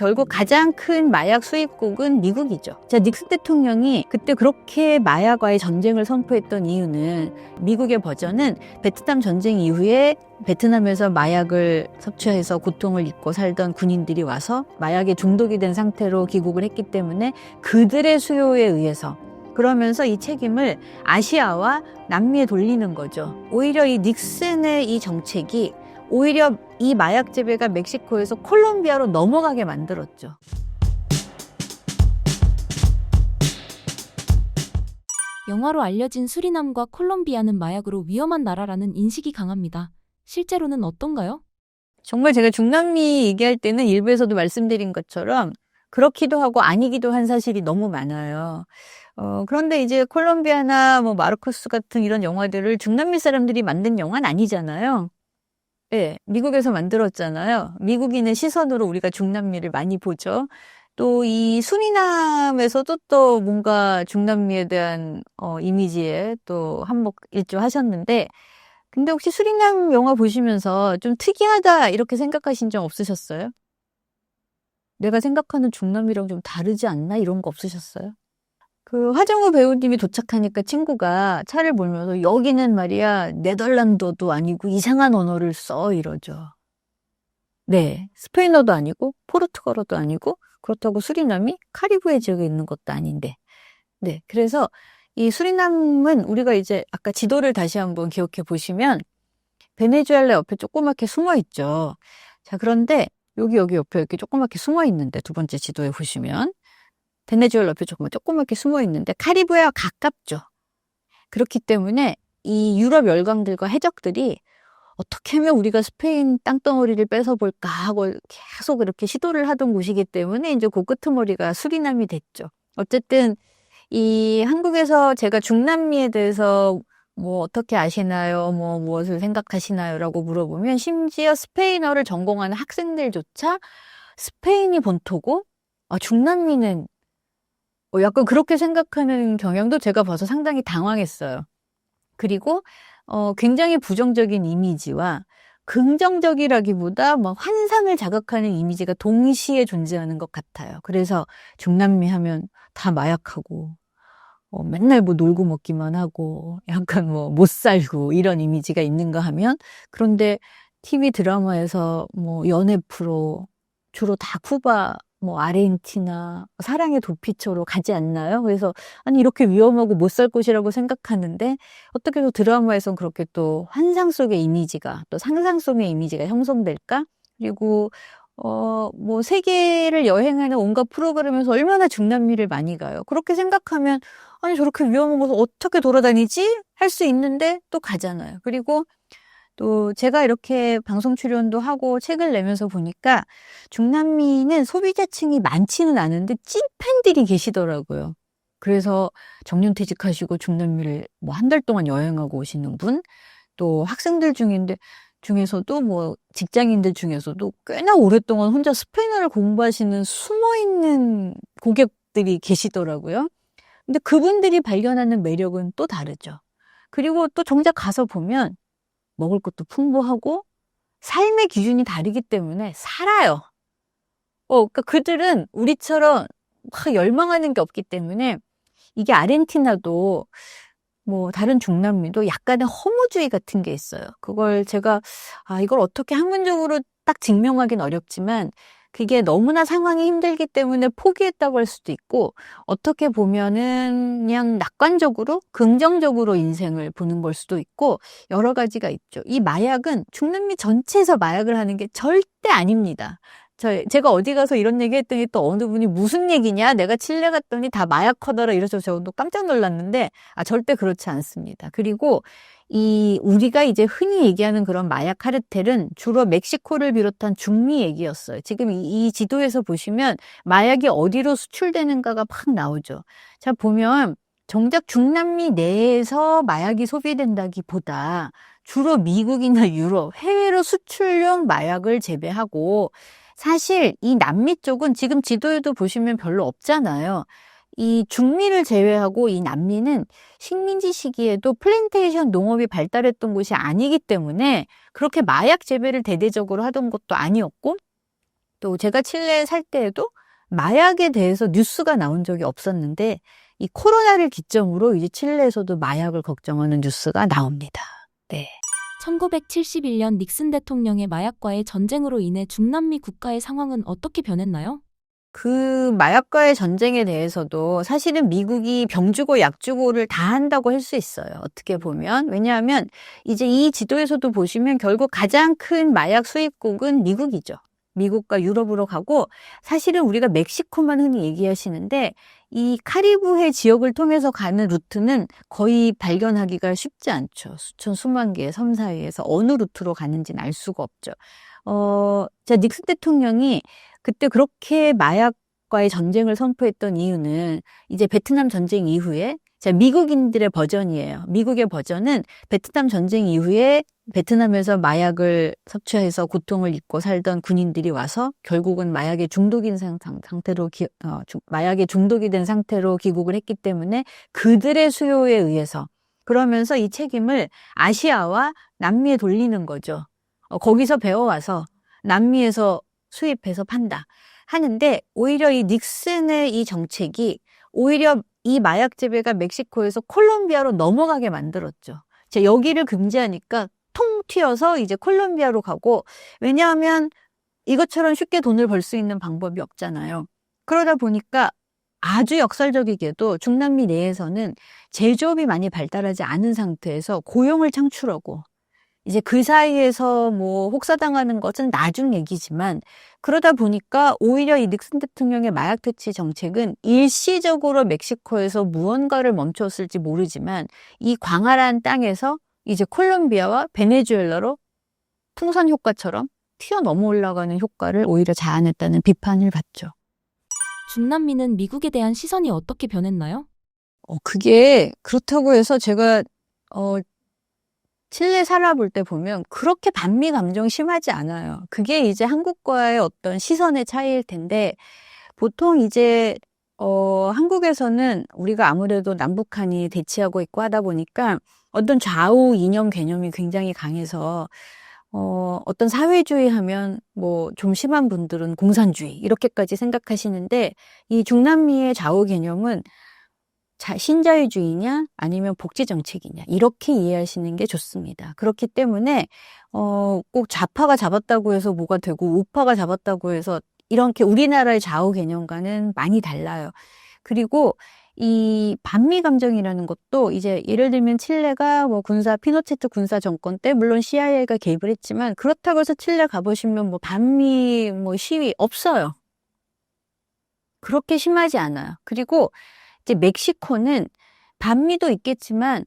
결국 가장 큰 마약 수입국은 미국이죠. 자, 닉슨 대통령이 그때 그렇게 마약과의 전쟁을 선포했던 이유는 미국의 버전은 베트남 전쟁 이후에 베트남에서 마약을 섭취해서 고통을 잊고 살던 군인들이 와서 마약에 중독이 된 상태로 귀국을 했기 때문에 그들의 수요에 의해서, 그러면서 이 책임을 아시아와 남미에 돌리는 거죠. 오히려 이 닉슨의 이 정책이 오히려 이 마약 재배가 멕시코에서 콜롬비아로 넘어가게 만들었죠. 영화로 알려진 수리남과 콜롬비아는 마약으로 위험한 나라라는 인식이 강합니다. 실제로는 어떤가요? 정말 제가 중남미 얘기할 때는 일부에서도 말씀드린 것처럼 그렇기도 하고 아니기도 한 사실이 너무 많아요. 그런데 이제 콜롬비아나 뭐 마르코스 같은 이런 영화들을 중남미 사람들이 만든 영화는 아니잖아요. 네, 미국에서 만들었잖아요. 미국인의 시선으로 우리가 중남미를 많이 보죠. 또 이 수리남에서도 또 뭔가 중남미에 대한 이미지에 또 한몫일조하셨는데, 근데 혹시 수리남 영화 보시면서 좀 특이하다 이렇게 생각하신 적 없으셨어요? 내가 생각하는 중남미랑 좀 다르지 않나 이런 거 없으셨어요? 그 화정우 배우님이 도착하니까 친구가 차를 몰면서 여기는 말이야 네덜란드도 아니고 이상한 언어를 써 이러죠. 네, 스페인어도 아니고 포르투갈어도 아니고 그렇다고 수리남이 카리브해 지역에 있는 것도 아닌데. 네, 그래서 이 수리남은 우리가 이제 아까 지도를 다시 한번 기억해 보시면 베네수엘라 옆에 조그맣게 숨어 있죠. 자, 그런데 여기 옆에 이렇게 조그맣게 숨어 있는데 두 번째 지도에 보시면 베네수엘라 옆에 조그맣게 숨어 있는데 카리브해와 가깝죠. 그렇기 때문에 이 유럽 열강들과 해적들이 어떻게 하면 우리가 스페인 땅덩어리를 뺏어볼까 하고 계속 이렇게 시도를 하던 곳이기 때문에 이제 그 끄트머리가 수리남이 됐죠. 어쨌든 이 한국에서 제가 중남미에 대해서 뭐 어떻게 아시나요? 뭐 무엇을 생각하시나요? 라고 물어보면 심지어 스페인어를 전공하는 학생들조차 스페인이 본토고 중남미는 약간 그렇게 생각하는 경향도 제가 봐서 상당히 당황했어요. 그리고 굉장히 부정적인 이미지와 긍정적이라기보다 막 환상을 자극하는 이미지가 동시에 존재하는 것 같아요. 그래서 중남미 하면 다 마약하고 맨날 뭐 놀고 먹기만 하고 약간 뭐 못 살고 이런 이미지가 있는가 하면, 그런데 TV 드라마에서 뭐 연애 프로 주로 다 쿠바 뭐 아르헨티나 사랑의 도피처로 가지 않나요? 그래서 아니 이렇게 위험하고 못 살 곳이라고 생각하는데 어떻게 또 드라마에선 그렇게 또 환상 속의 이미지가 또 상상 속의 이미지가 형성될까? 그리고 뭐 세계를 여행하는 온갖 프로그램에서 얼마나 중남미를 많이 가요. 그렇게 생각하면 아니 저렇게 위험한 곳을 어떻게 돌아다니지? 할 수 있는데 또 가잖아요. 그리고 또 제가 이렇게 방송 출연도 하고 책을 내면서 보니까 중남미는 소비자층이 많지는 않은데 찐팬들이 계시더라고요. 그래서 정년퇴직하시고 중남미를 뭐 한 달 동안 여행하고 오시는 분, 또 학생들 중에서도 뭐 직장인들 중에서도 꽤나 오랫동안 혼자 스페인어를 공부하시는 숨어있는 고객들이 계시더라고요. 근데 그분들이 발견하는 매력은 또 다르죠. 그리고 또 정작 가서 보면 먹을 것도 풍부하고 삶의 기준이 다르기 때문에 살아요. 그러니까 그들은 우리처럼 막 열망하는 게 없기 때문에 이게 아르헨티나도 뭐 다른 중남미도 약간의 허무주의 같은 게 있어요. 그걸 제가 이걸 어떻게 학문적으로 딱 증명하긴 어렵지만 그게 너무나 상황이 힘들기 때문에 포기했다고 할 수도 있고, 어떻게 보면은 그냥 낙관적으로 긍정적으로 인생을 보는 걸 수도 있고 여러 가지가 있죠. 이 마약은 중남미 전체에서 마약을 하는 게 절대 아닙니다. 제가 어디 가서 이런 얘기 했더니 또 어느 분이 무슨 얘기냐? 내가 칠레 갔더니 다 마약하더라 이래서 저도 깜짝 놀랐는데 절대 그렇지 않습니다. 그리고 우리가 이제 흔히 얘기하는 그런 마약 카르텔은 주로 멕시코를 비롯한 중미 얘기였어요. 지금 이 지도에서 보시면 마약이 어디로 수출되는가가 막 나오죠. 자, 보면 정작 중남미 내에서 마약이 소비된다기보다 주로 미국이나 유럽, 해외로 수출용 마약을 재배하고, 사실 이 남미 쪽은 지금 지도에도 보시면 별로 없잖아요. 이 중미를 제외하고 이 남미는 식민지 시기에도 플랜테이션 농업이 발달했던 곳이 아니기 때문에 그렇게 마약 재배를 대대적으로 하던 것도 아니었고, 또 제가 칠레에 살 때에도 마약에 대해서 뉴스가 나온 적이 없었는데 이 코로나를 기점으로 이제 칠레에서도 마약을 걱정하는 뉴스가 나옵니다. 네. 1971년 닉슨 대통령의 마약과의 전쟁으로 인해 중남미 국가의 상황은 어떻게 변했나요? 그 마약과의 전쟁에 대해서도 사실은 미국이 병 주고 약 주고를 다 한다고 할 수 있어요. 어떻게 보면. 왜냐하면 이제 이 지도에서도 보시면 결국 가장 큰 마약 수입국은 미국이죠. 미국과 유럽으로 가고 사실은 우리가 멕시코만 흔히 얘기하시는데 이 카리브해 지역을 통해서 가는 루트는 거의 발견하기가 쉽지 않죠. 수천 수만 개의 섬 사이에서 어느 루트로 가는지는 알 수가 없죠. 자, 닉슨 대통령이 그때 그렇게 마약과의 전쟁을 선포했던 이유는 이제 베트남 전쟁 이후에 자, 미국인들의 버전이에요. 미국의 버전은 베트남 전쟁 이후에 베트남에서 마약을 섭취해서 고통을 입고 살던 군인들이 와서 결국은 마약에 중독인 상태로 마약에 중독이 된 상태로 귀국을 했기 때문에 그들의 수요에 의해서 그러면서 이 책임을 아시아와 남미에 돌리는 거죠. 거기서 배워와서 남미에서 수입해서 판다 하는데 오히려 이 닉슨의 이 정책이 오히려 이 마약 재배가 멕시코에서 콜롬비아로 넘어가게 만들었죠. 여기를 금지하니까 통 튀어서 이제 콜롬비아로 가고 왜냐하면 이것처럼 쉽게 돈을 벌 수 있는 방법이 없잖아요. 그러다 보니까 아주 역설적이게도 중남미 내에서는 제조업이 많이 발달하지 않은 상태에서 고용을 창출하고 이제 그 사이에서 뭐 혹사당하는 것은 나중 얘기지만 그러다 보니까 오히려 이 닉슨 대통령의 마약 퇴치 정책은 일시적으로 meg시코에서 무언가를 멈췄을지 모르지만 이 광활한 땅에서 이제 콜롬비아와 베네수엘라로 풍선 효과처럼 튀어넘어 올라가는 효과를 오히려 자아냈다는 비판을 받죠. 중남미는 미국에 대한 시선이 어떻게 변했나요? 그게 그렇다고 해서 제가 칠레 살아볼 때 보면 그렇게 반미 감정 심하지 않아요. 그게 이제 한국과의 어떤 시선의 차이일 텐데 보통 이제 한국에서는 우리가 아무래도 남북한이 대치하고 있고 하다 보니까 어떤 좌우 이념 개념이 굉장히 강해서 어떤 사회주의 하면 뭐 좀 심한 분들은 공산주의 이렇게까지 생각하시는데 이 중남미의 좌우 개념은 신자유주의냐 아니면 복지정책이냐 이렇게 이해하시는 게 좋습니다. 그렇기 때문에 꼭 좌파가 잡았다고 해서 뭐가 되고 우파가 잡았다고 해서 이렇게 우리나라의 좌우 개념과는 많이 달라요. 그리고 이 반미 감정이라는 것도 이제 예를 들면 칠레가 뭐 피노체트 군사 정권 때 물론 CIA가 개입을 했지만 그렇다고 해서 칠레 가보시면 뭐 반미 뭐 시위 없어요. 그렇게 심하지 않아요. 그리고 이제 멕시코는 반미도 있겠지만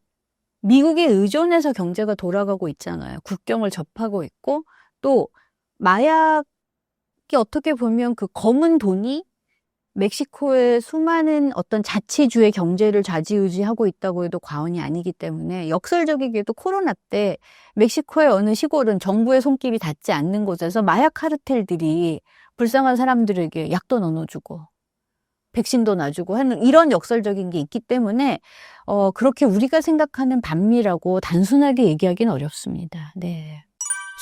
미국에 의존해서 경제가 돌아가고 있잖아요. 국경을 접하고 있고 또 마약이 어떻게 보면 그 검은 돈이 멕시코의 수많은 어떤 자치주의 경제를 좌지우지하고 있다고 해도 과언이 아니기 때문에 역설적이게도 코로나 때 멕시코의 어느 시골은 정부의 손길이 닿지 않는 곳에서 마약 카르텔들이 불쌍한 사람들에게 약도 나눠주고 백신도 놔주고 하는 이런 역설적인 게 있기 때문에 그렇게 우리가 생각하는 반미라고 단순하게 얘기하기는 어렵습니다. 네.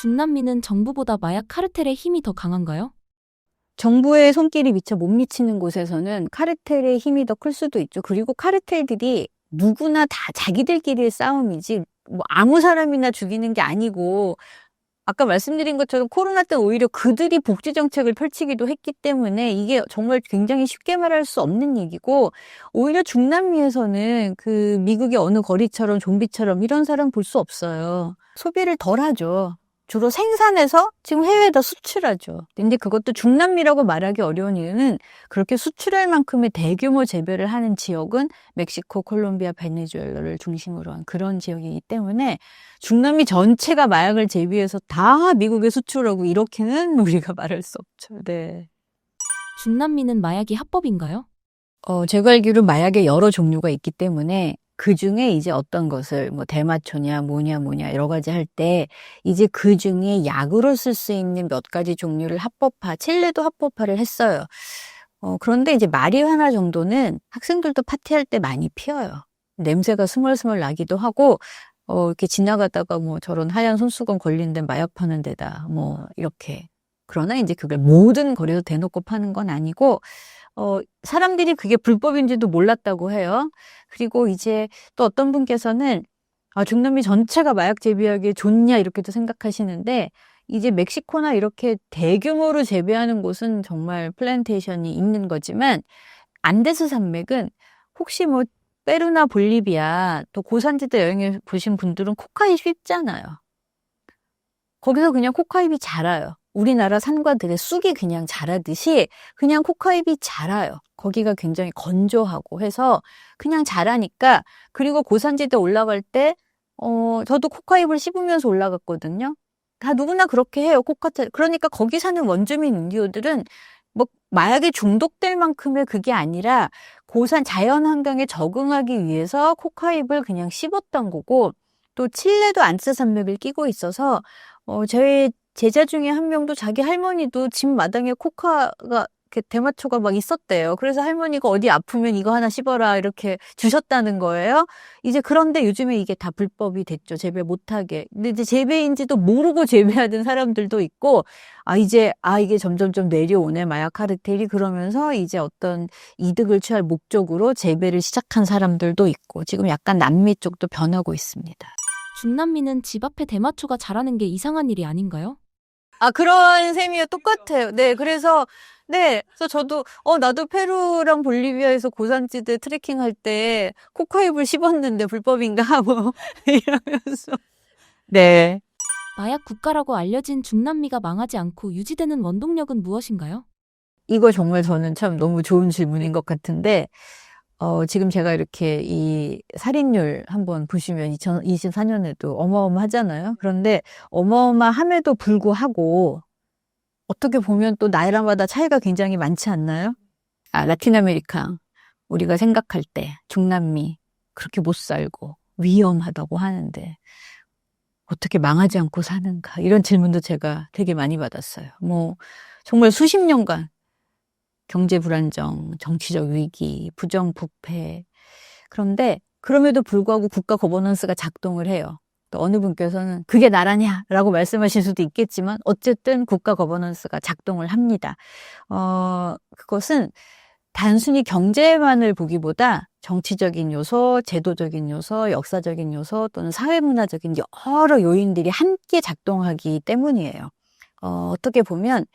중남미는 정부보다 마약 카르텔의 힘이 더 강한가요? 정부의 손길이 미처 못 미치는 곳에서는 카르텔의 힘이 더 클 수도 있죠. 그리고 카르텔들이 누구나 다 자기들끼리의 싸움이지 뭐 아무 사람이나 죽이는 게 아니고 아까 말씀드린 것처럼 코로나 때 오히려 그들이 복지 정책을 펼치기도 했기 때문에 이게 정말 굉장히 쉽게 말할 수 없는 얘기고 오히려 중남미에서는 그 미국의 어느 거리처럼 좀비처럼 이런 사람 볼 수 없어요. 소비를 덜 하죠. 주로 생산해서 지금 해외에다 수출하죠. 근데 그것도 중남미라고 말하기 어려운 이유는 그렇게 수출할 만큼의 대규모 재배를 하는 지역은 멕시코, 콜롬비아, 베네수엘라를 중심으로 한 그런 지역이기 때문에 중남미 전체가 마약을 재배해서 다 미국에 수출하고 이렇게는 우리가 말할 수 없죠. 네. 중남미는 마약이 합법인가요? 제가 알기로 마약의 여러 종류가 있기 때문에 그 중에 이제 어떤 것을 뭐 대마초냐 뭐냐 여러 가지 할 때 이제 그 중에 약으로 쓸 수 있는 몇 가지 종류를 칠레도 합법화를 했어요. 그런데 이제 마리화나 정도는 학생들도 파티할 때 많이 피워요. 냄새가 스멀스멀 나기도 하고 이렇게 지나가다가 뭐 저런 하얀 손수건 걸린 데 마약 파는 데다 뭐 이렇게 그러나 이제 그걸 모든 거리에서 대놓고 파는 건 아니고, 사람들이 그게 불법인지도 몰랐다고 해요. 그리고 이제 또 어떤 분께서는, 중남미 전체가 마약 재배하기에 좋냐, 이렇게도 생각하시는데, 이제 멕시코나 이렇게 대규모로 재배하는 곳은 정말 플랜테이션이 있는 거지만, 안데스 산맥은 혹시 뭐, 페루나 볼리비아, 또 고산지대 여행해 보신 분들은 코카이 쉽잖아요. 거기서 그냥 코카잎이 자라요. 우리나라 산과 들의 쑥이 그냥 자라듯이 그냥 코카잎이 자라요. 거기가 굉장히 건조하고 해서 그냥 자라니까. 그리고 고산지대 올라갈 때 저도 코카잎을 씹으면서 올라갔거든요. 다 누구나 그렇게 해요. 그러니까 거기 사는 원주민 인디오들은 뭐 마약에 중독될 만큼의 그게 아니라 고산 자연 환경에 적응하기 위해서 코카잎을 그냥 씹었던 거고, 또 칠레도 안스 산맥을 끼고 있어서 제 제자 중에 한 명도 자기 할머니도 집 마당에 코카가 이렇게 대마초가 막 있었대요. 그래서 할머니가 어디 아프면 이거 하나 씹어라 이렇게 주셨다는 거예요. 이제 그런데 요즘에 이게 다 불법이 됐죠. 재배 못하게. 근데 이제 재배인지도 모르고 재배하는 사람들도 있고, 이게 점점점 내려오네, 마약 카르텔이. 그러면서 이제 어떤 이득을 취할 목적으로 재배를 시작한 사람들도 있고, 지금 약간 남미 쪽도 변하고 있습니다. 중남미는 집 앞에 대마초가 자라는 게 이상한 일이 아닌가요? 그런 셈이요. 똑같아요. 네, 그래서 저도, 나도 페루랑 볼리비아에서 고산지대 트레킹할 때 코카잎을 씹었는데 불법인가? 뭐, 이러면서. 네. 마약 국가라고 알려진 중남미가 망하지 않고 유지되는 원동력은 무엇인가요? 이거 정말 저는 참 너무 좋은 질문인 것 같은데, 지금 제가 이렇게 이 살인율 한번 보시면 2024년에도 어마어마하잖아요. 그런데 어마어마함에도 불구하고 어떻게 보면 또 나라마다 차이가 굉장히 많지 않나요? 라틴 아메리카, 우리가 생각할 때 중남미 그렇게 못 살고 위험하다고 하는데 어떻게 망하지 않고 사는가? 이런 질문도 제가 되게 많이 받았어요. 뭐 정말 수십 년간 경제 불안정, 정치적 위기, 부정부패. 그런데 그럼에도 불구하고 국가 거버넌스가 작동을 해요. 또 어느 분께서는 그게 나라냐? 라고 말씀하실 수도 있겠지만 어쨌든 국가 거버넌스가 작동을 합니다. 그것은 단순히 경제만을 보기보다 정치적인 요소, 제도적인 요소, 역사적인 요소 또는 사회문화적인 여러 요인들이 함께 작동하기 때문이에요. 어떻게 보면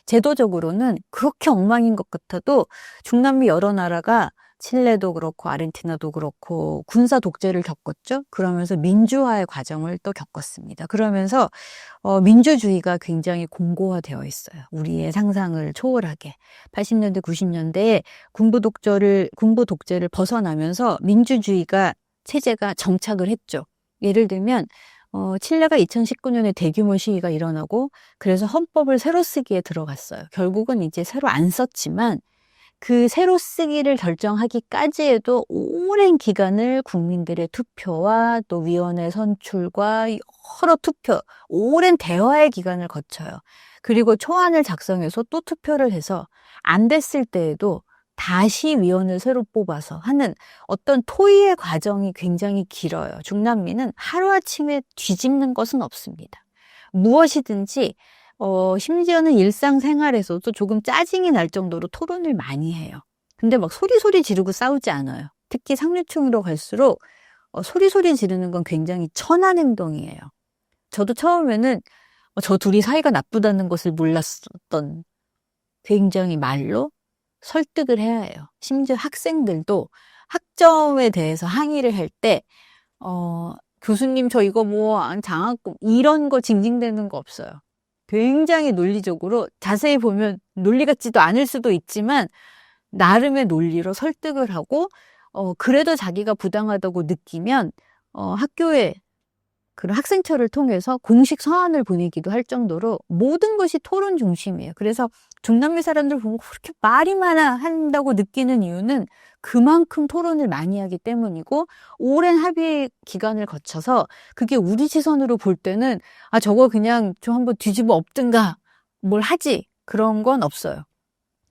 제도적으로는 그렇게 엉망인 것 같아도 중남미 여러 나라가 칠레도 그렇고 아르헨티나도 그렇고 군사 독재를 겪었죠. 그러면서 민주화의 과정을 또 겪었습니다. 그러면서 민주주의가 굉장히 공고화되어 있어요. 우리의 상상을 초월하게. 80년대, 90년대에 군부 독재를 벗어나면서 민주주의가 체제가 정착을 했죠. 예를 들면 칠레가 2019년에 대규모 시위가 일어나고 그래서 헌법을 새로 쓰기에 들어갔어요. 결국은 이제 새로 안 썼지만 그 새로 쓰기를 결정하기까지에도 오랜 기간을 국민들의 투표와 또 위원회 선출과 여러 투표, 오랜 대화의 기간을 거쳐요. 그리고 초안을 작성해서 또 투표를 해서 안 됐을 때에도 다시 위원을 새로 뽑아서 하는 어떤 토의의 과정이 굉장히 길어요. 중남미는 하루아침에 뒤집는 것은 없습니다. 무엇이든지 심지어는 일상생활에서도 조금 짜증이 날 정도로 토론을 많이 해요. 근데 막 소리 지르고 싸우지 않아요. 특히 상류층으로 갈수록 소리 지르는 건 굉장히 천한 행동이에요. 저도 처음에는 저 둘이 사이가 나쁘다는 것을 몰랐었던, 굉장히 말로 설득을 해야 해요. 심지어 학생들도 학점에 대해서 항의를 할 때 교수님 저 이거 뭐 장학금 이런 거 징징대는 거 없어요. 굉장히 논리적으로, 자세히 보면 논리 같지도 않을 수도 있지만 나름의 논리로 설득을 하고, 그래도 자기가 부당하다고 느끼면 학교에 그런 학생처를 통해서 공식 서한을 보내기도 할 정도로 모든 것이 토론 중심이에요. 그래서 중남미 사람들 보면 그렇게 말이 많아 한다고 느끼는 이유는 그만큼 토론을 많이 하기 때문이고, 오랜 합의 기간을 거쳐서 그게 우리 시선으로 볼 때는 저거 그냥 좀 한번 뒤집어 엎든가 뭘 하지, 그런 건 없어요.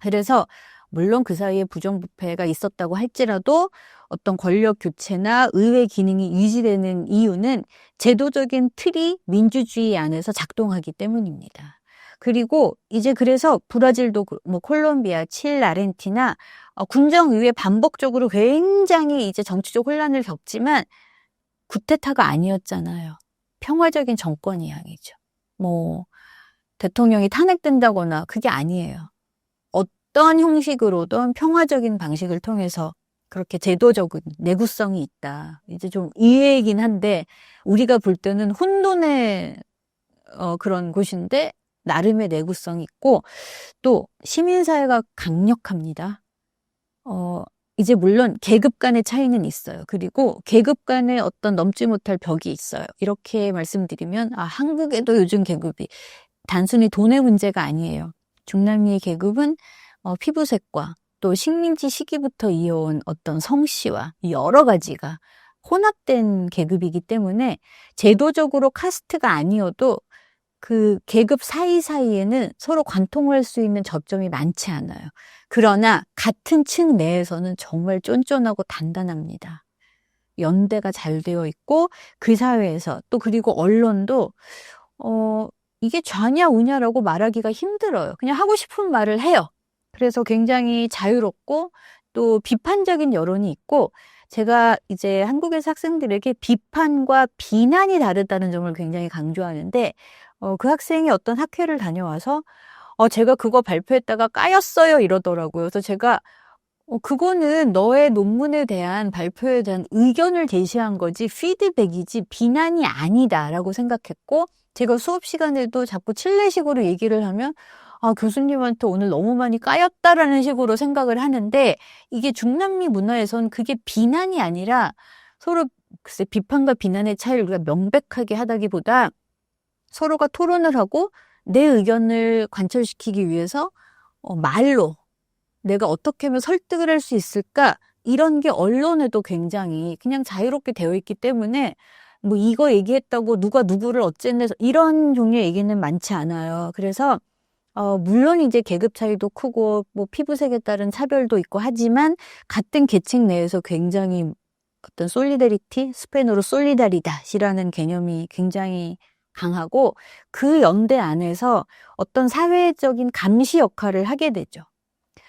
그래서 물론 그 사이에 부정부패가 있었다고 할지라도 어떤 권력 교체나 의회 기능이 유지되는 이유는 제도적인 틀이 민주주의 안에서 작동하기 때문입니다. 그리고 이제 그래서 브라질도 뭐 콜롬비아, 칠레, 아르헨티나 군정의회 반복적으로 굉장히 이제 정치적 혼란을 겪지만 쿠데타가 아니었잖아요. 평화적인 정권 이양이죠. 뭐 대통령이 탄핵된다거나 그게 아니에요. 어떤 형식으로든 평화적인 방식을 통해서 그렇게 제도적인 내구성이 있다. 이제 좀 이해이긴 한데 우리가 볼 때는 혼돈의 그런 곳인데 나름의 내구성이 있고 또 시민사회가 강력합니다. 이제 물론 계급 간의 차이는 있어요. 그리고 계급 간의 어떤 넘지 못할 벽이 있어요. 이렇게 말씀드리면 한국에도 요즘 계급이 단순히 돈의 문제가 아니에요. 중남미의 계급은 피부색과 또 식민지 시기부터 이어온 어떤 성씨와 여러 가지가 혼합된 계급이기 때문에 제도적으로 카스트가 아니어도 그 계급 사이사이에는 서로 관통할 수 있는 접점이 많지 않아요. 그러나 같은 층 내에서는 정말 쫀쫀하고 단단합니다. 연대가 잘 되어 있고 그 사회에서 또 그리고 언론도 이게 좌냐 우냐라고 말하기가 힘들어요. 그냥 하고 싶은 말을 해요. 그래서 굉장히 자유롭고 또 비판적인 여론이 있고 제가 이제 한국에서 학생들에게 비판과 비난이 다르다는 점을 굉장히 강조하는데 그 학생이 어떤 학회를 다녀와서 제가 그거 발표했다가 까였어요 이러더라고요. 그래서 제가 그거는 너의 논문에 대한 발표에 대한 의견을 제시한 거지 피드백이지 비난이 아니다라고 생각했고 제가 수업 시간에도 자꾸 칠레식으로 얘기를 하면 교수님한테 오늘 너무 많이 까였다라는 식으로 생각을 하는데 이게 중남미 문화에선 그게 비난이 아니라 서로 글쎄 비판과 비난의 차이를 우리가 명백하게 하다기보다 서로가 토론을 하고 내 의견을 관철시키기 위해서 말로 내가 어떻게 하면 설득을 할 수 있을까? 이런 게 언론에도 굉장히 그냥 자유롭게 되어 있기 때문에 뭐 이거 얘기했다고 누가 누구를 어쨌네 이런 종류의 얘기는 많지 않아요. 그래서 물론 이제 계급 차이도 크고 뭐 피부색에 따른 차별도 있고 하지만 같은 계층 내에서 굉장히 어떤 솔리다리티, 스페인어로 솔리다리다시라는 개념이 굉장히 강하고 그 연대 안에서 어떤 사회적인 감시 역할을 하게 되죠.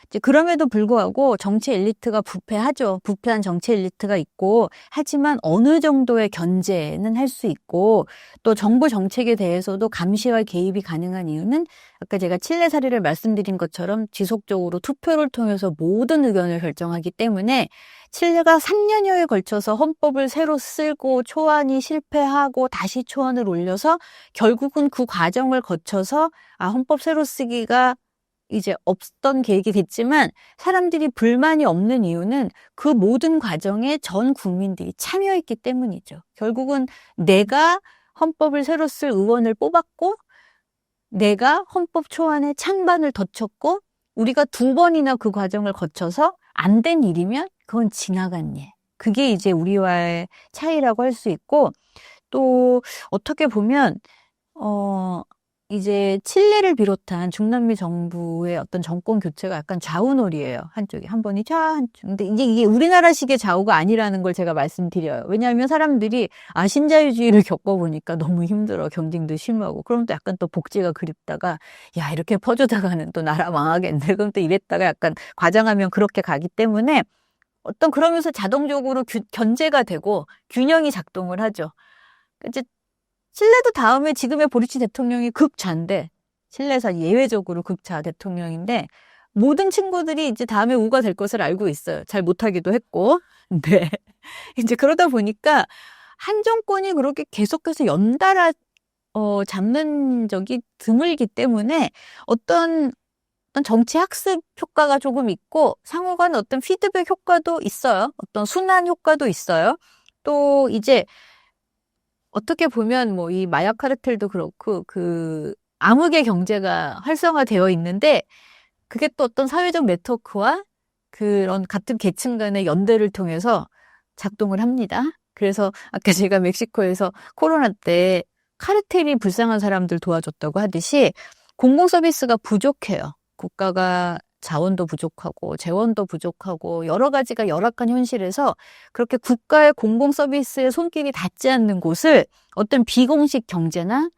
이제 그럼에도 불구하고 정치 엘리트가 부패하죠. 부패한 정치 엘리트가 있고 하지만 어느 정도의 견제는 할 수 있고 또 정부 정책에 대해서도 감시와 개입이 가능한 이유는 아까 제가 칠레 사례를 말씀드린 것처럼 지속적으로 투표를 통해서 모든 의견을 결정하기 때문에 칠레가 3년여에 걸쳐서 헌법을 새로 쓰고 초안이 실패하고 다시 초안을 올려서 결국은 그 과정을 거쳐서 헌법 새로 쓰기가 이제 없던 계획이 됐지만 사람들이 불만이 없는 이유는 그 모든 과정에 전 국민들이 참여했기 때문이죠. 결국은 내가 헌법을 새로 쓸 의원을 뽑았고 내가 헌법 초안에 찬반을 덧쳤고 우리가 2번이나 그 과정을 거쳐서 안 된 일이면 그건 지나간 일. 그게 이제 우리와의 차이라고 할 수 있고 또 어떻게 보면 이제 칠레를 비롯한 중남미 정부의 어떤 정권 교체가 약간 좌우놀이예요. 한쪽이 한 번이 한쪽. 근데 이제 이게 우리나라식의 좌우가 아니라는 걸 제가 말씀드려요. 왜냐하면 사람들이 신자유주의를 겪어보니까 너무 힘들어. 경쟁도 심하고. 그럼 또 약간 또 복지가 그립다가 야 이렇게 퍼주다가는 또 나라 망하겠네. 그럼 또 이랬다가 약간 과장하면 그렇게 가기 때문에 어떤 그러면서 자동적으로 견제가 되고 균형이 작동을 하죠. 이제 칠레도 다음에 지금의 보리치 대통령이 극좌인데 칠레에서 예외적으로 극좌 대통령인데 모든 친구들이 이제 다음에 우가 될 것을 알고 있어요. 잘 못하기도 했고. 네. 이제 그러다 보니까 한 정권이 그렇게 계속해서 연달아 잡는 적이 드물기 때문에 어떤 정치 학습 효과가 조금 있고 상호간 어떤 피드백 효과도 있어요. 어떤 순환 효과도 있어요. 또 이제 어떻게 보면 뭐 이 마약 카르텔도 그렇고 그 암흑의 경제가 활성화되어 있는데 그게 또 어떤 사회적 네트워크와 그런 같은 계층 간의 연대를 통해서 작동을 합니다. 그래서 아까 제가 멕시코에서 코로나 때 카르텔이 불쌍한 사람들 도와줬다고 하듯이 공공 서비스가 부족해요. 국가가 자원도 부족하고 재원도 부족하고 여러 가지가 열악한 현실에서 그렇게 국가의 공공 서비스에 손길이 닿지 않는 곳을 어떤 비공식 경제나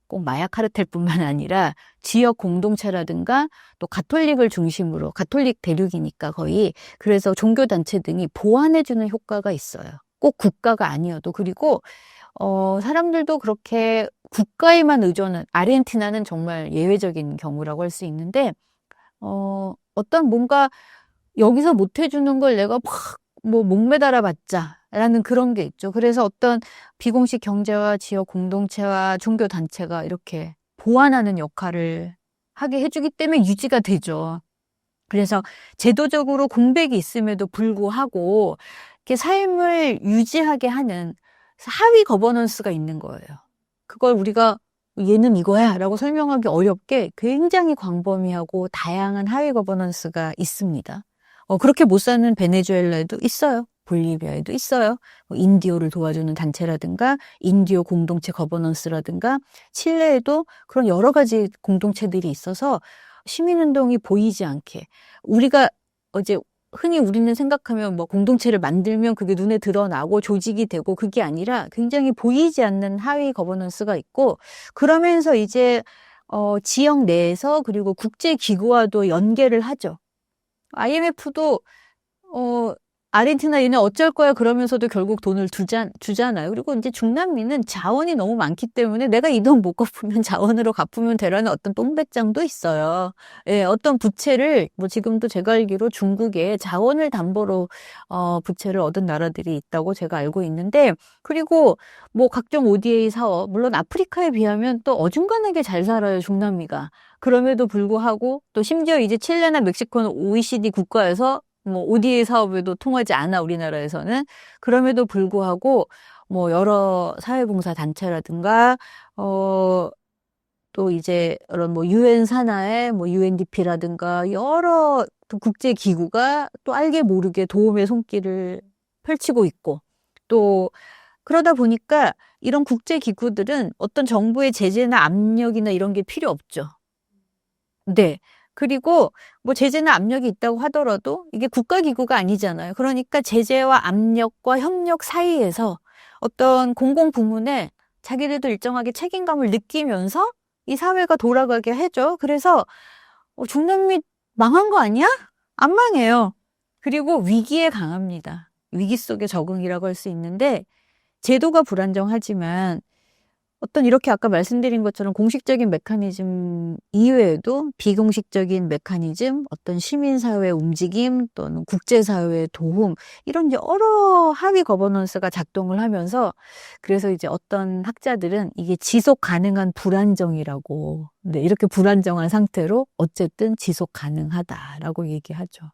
꼭 마약 카르텔뿐만 아니라 지역 공동체라든가 또 가톨릭을 중심으로 가톨릭 대륙이니까 거의 그래서 종교단체 등이 보완해주는 효과가 있어요. 꼭 국가가 아니어도. 그리고 사람들도 그렇게 국가에만 의존한 아르헨티나는 정말 예외적인 경우라고 할 수 있는데 어떤 뭔가 여기서 못 해주는 걸 내가 막 뭐 목매달아 봤자라는 그런 게 있죠. 그래서 어떤 비공식 경제와 지역 공동체와 종교 단체가 이렇게 보완하는 역할을 하게 해주기 때문에 유지가 되죠. 그래서 제도적으로 공백이 있음에도 불구하고 이렇게 삶을 유지하게 하는 하위 거버넌스가 있는 거예요. 그걸 우리가 얘는 이거야 라고 설명하기 어렵게 굉장히 광범위하고 다양한 하위 거버넌스가 있습니다. 그렇게 못 사는 베네수엘라에도 있어요. 볼리비아에도 있어요. 인디오를 도와주는 단체라든가 인디오 공동체 거버넌스라든가 칠레에도 그런 여러 가지 공동체들이 있어서 시민운동이 보이지 않게 우리가 흔히 우리는 생각하면 뭐 공동체를 만들면 그게 눈에 드러나고 조직이 되고 그게 아니라 굉장히 보이지 않는 하위 거버넌스가 있고 그러면서 이제 지역 내에서 그리고 국제기구와도 연계를 하죠. IMF도 아르헨티나 얘네 어쩔 거야 그러면서도 결국 돈을 주잖아요. 그리고 이제 중남미는 자원이 너무 많기 때문에 내가 이 돈 못 갚으면 자원으로 갚으면 되라는 어떤 똥배짱도 있어요. 예, 어떤 부채를 뭐 지금도 제가 알기로 중국에 자원을 담보로 부채를 얻은 나라들이 있다고 제가 알고 있는데 그리고 뭐 각종 ODA 사업 물론 아프리카에 비하면 또 어중간하게 잘 살아요 중남미가. 그럼에도 불구하고 또 심지어 이제 칠레나 멕시코는 OECD 국가에서 뭐 ODA 사업에도 통하지 않아 우리나라에서는. 그럼에도 불구하고 뭐 여러 사회봉사 단체라든가 또 이제 이런 뭐 UN 산하의 뭐 UNDP라든가 여러 또 국제 기구가 또 알게 모르게 도움의 손길을 펼치고 있고 또 그러다 보니까 이런 국제 기구들은 어떤 정부의 제재나 압력이나 이런 게 필요 없죠. 네. 그리고 뭐 제재나 압력이 있다고 하더라도 이게 국가기구가 아니잖아요. 그러니까 제재와 압력과 협력 사이에서 어떤 공공부문에 자기들도 일정하게 책임감을 느끼면서 이 사회가 돌아가게 해줘. 그래서 중남미 망한 거 아니야? 안 망해요. 그리고 위기에 강합니다. 위기 속의 적응이라고 할 수 있는데 제도가 불안정하지만 어떤 이렇게 아까 말씀드린 것처럼 공식적인 메커니즘 이외에도 비공식적인 메커니즘, 어떤 시민사회 움직임 또는 국제사회의 도움 이런 여러 하위 거버넌스가 작동을 하면서 그래서 이제 어떤 학자들은 이게 지속 가능한 불안정이라고 이렇게 불안정한 상태로 어쨌든 지속 가능하다라고 얘기하죠.